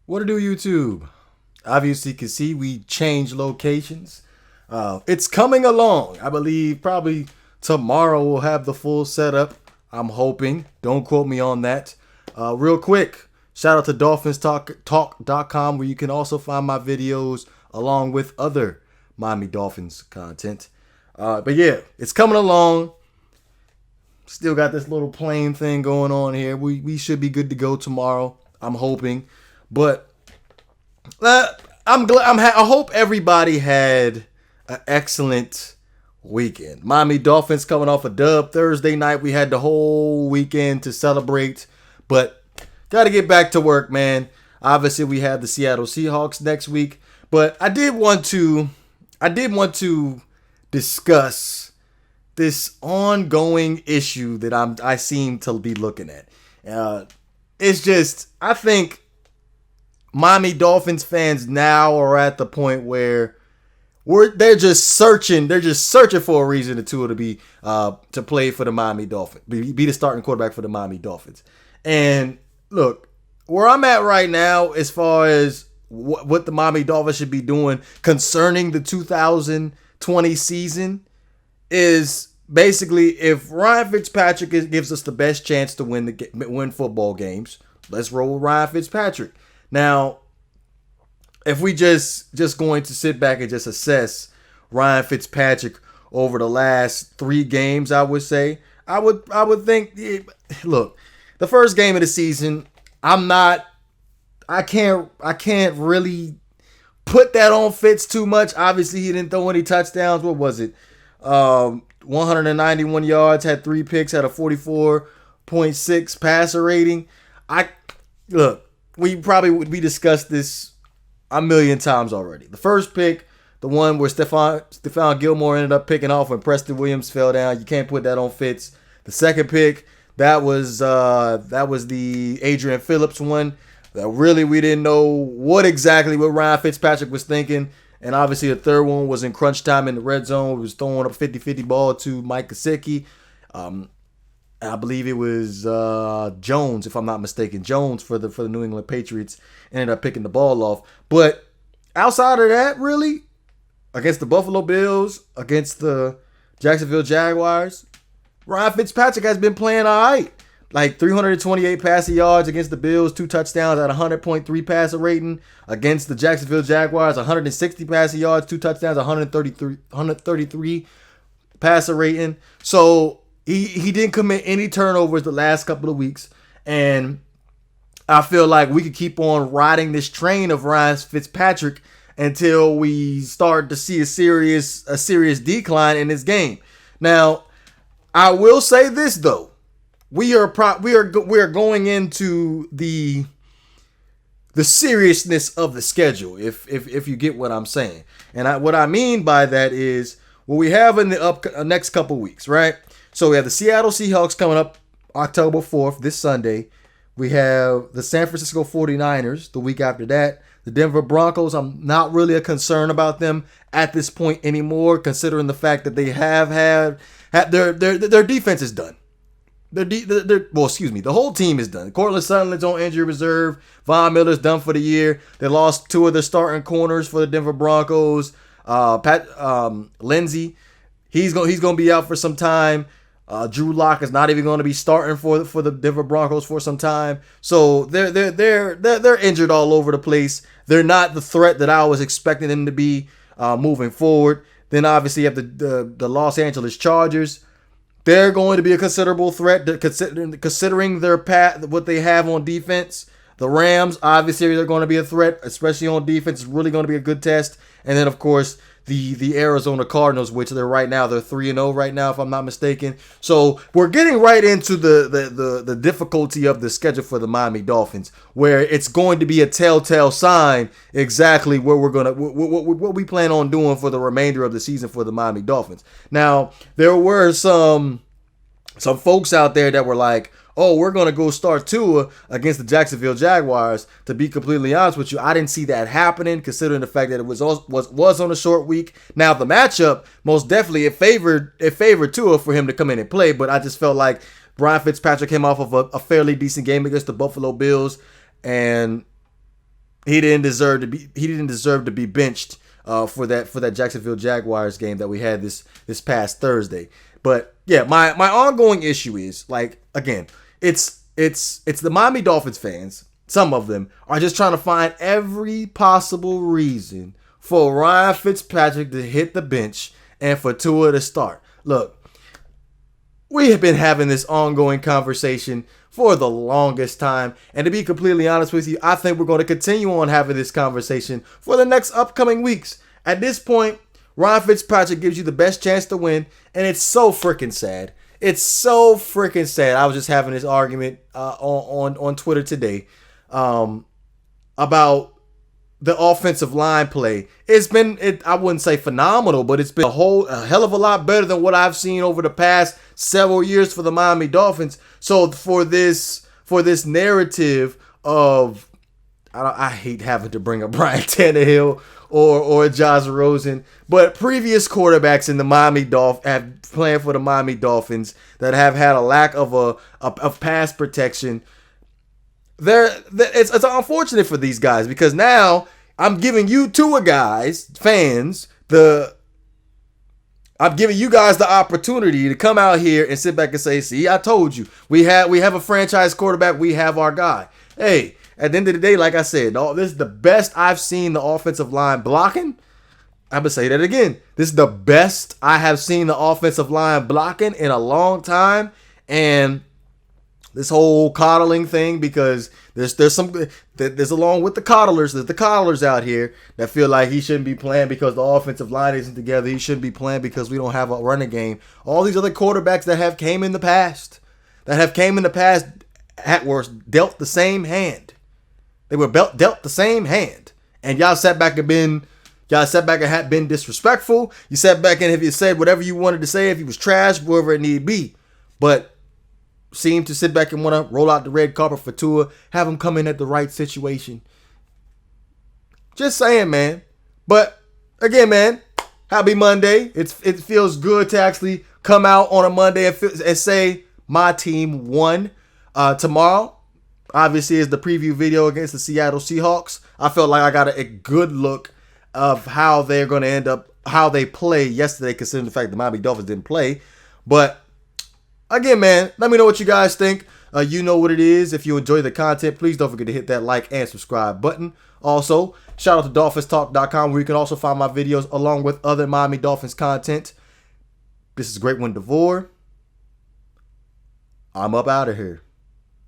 What to do, YouTube? Obviously, you can see we changed locations. It's coming along. I believe probably tomorrow we'll have the full setup. I'm hoping. Don't quote me on that. Real quick, shout out to DolphinsTalk.com where you can also find my videos along with other Miami Dolphins content. But yeah, it's coming along. Still got this little plane thing going on here. We should be good to go tomorrow. I'm hoping. But I'm glad. I hope everybody had an excellent weekend. Miami Dolphins coming off a dub Thursday night. We had the whole weekend to celebrate, but got to get back to work, man. Obviously, we have the Seattle Seahawks next week, but I did want to discuss this ongoing issue that I seem to be looking at. It's just I think Miami Dolphins fans now are at the point where they're just searching for a reason to be to play for the Miami Dolphins, be the starting quarterback for the Miami Dolphins. And look, where I'm at right now, as far as what the Miami Dolphins should be doing concerning the 2020 season, is basically if Ryan Fitzpatrick gives us the best chance to win football games, let's roll with Ryan Fitzpatrick. Now, if we just going to sit back and just assess Ryan Fitzpatrick over the last 3 games, I would say I would think, look, the first game of the season, I can't really put that on Fitz too much. Obviously, he didn't throw any touchdowns. What was it? 191 yards, had 3 picks, had a 44.6 passer rating. We discussed this a million times already. The first pick, the one where Stephon Gilmore ended up picking off when Preston Williams fell down. You can't put that on Fitz. The second pick, that was the Adrian Phillips one. That really we didn't know what Ryan Fitzpatrick was thinking. And obviously the third one was in crunch time in the red zone. It was throwing up 50-50 ball to Mike Gesicki. I believe it was Jones, if I'm not mistaken. Jones for the New England Patriots ended up picking the ball off. But outside of that, really, against the Buffalo Bills, against the Jacksonville Jaguars, Ryan Fitzpatrick has been playing all right. Like 328 passing yards against the Bills, 2 touchdowns at 100.3 passer rating. Against the Jacksonville Jaguars, 160 passing yards, 2 touchdowns, 133 passer rating. So he didn't commit any turnovers the last couple of weeks. And I feel like we could keep on riding this train of Ryan Fitzpatrick until we start to see a serious decline in this game. Now, I will say this though. We are going into the seriousness of the schedule, if you get what I'm saying. And what I mean by that is what we have in the next couple weeks, right? So we have the Seattle Seahawks coming up October 4th, this Sunday. We have the San Francisco 49ers the week after that. The Denver Broncos, I'm not really a concern about them at this point anymore, considering the fact that they have had their defense is done. The whole team is done. Cortland Sutton's on injury reserve. Von Miller's done for the year. They lost 2 of their starting corners for the Denver Broncos. Lindsey, he's gonna be out for some time. Drew Lock is not even going to be starting for the Denver Broncos for some time. So they're injured all over the place. They're not the threat that I was expecting them to be moving forward. Then obviously you have the Los Angeles Chargers. They're going to be a considerable threat considering their path, what they have on defense. The Rams, obviously, they're going to be a threat, especially on defense. It's really going to be a good test. And then, of course, the Arizona Cardinals, which they're 3-0 right now, if I'm not mistaken. So we're getting right into the difficulty of the schedule for the Miami Dolphins, where it's going to be a telltale sign exactly what we plan on doing for the remainder of the season for the Miami Dolphins. Now, there were some folks out there that were like, oh, we're going to go start Tua against the Jacksonville Jaguars. To be completely honest with you, I didn't see that happening, considering the fact that it was on a short week. Now, the matchup, most definitely, it favored Tua for him to come in and play, but I just felt like Ryan Fitzpatrick came off of a fairly decent game against the Buffalo Bills, and he didn't deserve to be benched for that Jacksonville Jaguars game that we had this past Thursday. But yeah, my ongoing issue is, like, again, it's the Miami Dolphins fans. Some of them are just trying to find every possible reason for Ryan Fitzpatrick to hit the bench and for Tua to start. Look, we have been having this ongoing conversation for the longest time. And to be completely honest with you, I think we're going to continue on having this conversation for the next upcoming weeks. At this point, Ryan Fitzpatrick gives you the best chance to win, and it's so freaking sad. It's so freaking sad. I was just having this argument on Twitter today about the offensive line play. It's been, I wouldn't say phenomenal, but it's been a hell of a lot better than what I've seen over the past several years for the Miami Dolphins. So for this narrative of, I hate having to bring up Brian Tannehill or Josh Rosen, but previous quarterbacks in the Miami Dolphins have playing for the Miami Dolphins that have had a lack of pass protection. It's unfortunate for these guys, because now I'm giving you fans, I'm giving you guys the opportunity to come out here and sit back and say, see, I told you. We have a franchise quarterback. We have our guy. Hey, at the end of the day, like I said, this is the best I've seen the offensive line blocking. I'm going to say that again. This is the best I have seen the offensive line blocking in a long time. And this whole coddling thing, because there's along with the coddlers, there's the coddlers out here that feel like he shouldn't be playing because the offensive line isn't together. He shouldn't be playing because we don't have a running game. All these other quarterbacks that have came in the past were dealt the same hand. They were dealt the same hand, and y'all sat back and had been disrespectful. You sat back and if you said whatever you wanted to say, if he was trash, wherever it need be, but seem to sit back and want to roll out the red carpet for Tua, have him come in at the right situation. Just saying, man. But again, man, happy Monday. It feels good to actually come out on a Monday and say my team won. Tomorrow, obviously, is the preview video against the Seattle Seahawks. I felt like I got a good look of how they're going to end up, how they play yesterday, considering the fact the Miami Dolphins didn't play. But again, man, let me know what you guys think. You know what it is. If you enjoy the content, please don't forget to hit that like and subscribe button. Also, shout out to DolphinsTalk.com, where you can also find my videos along with other Miami Dolphins content. This is GreatOne DeVore. I'm up out of here.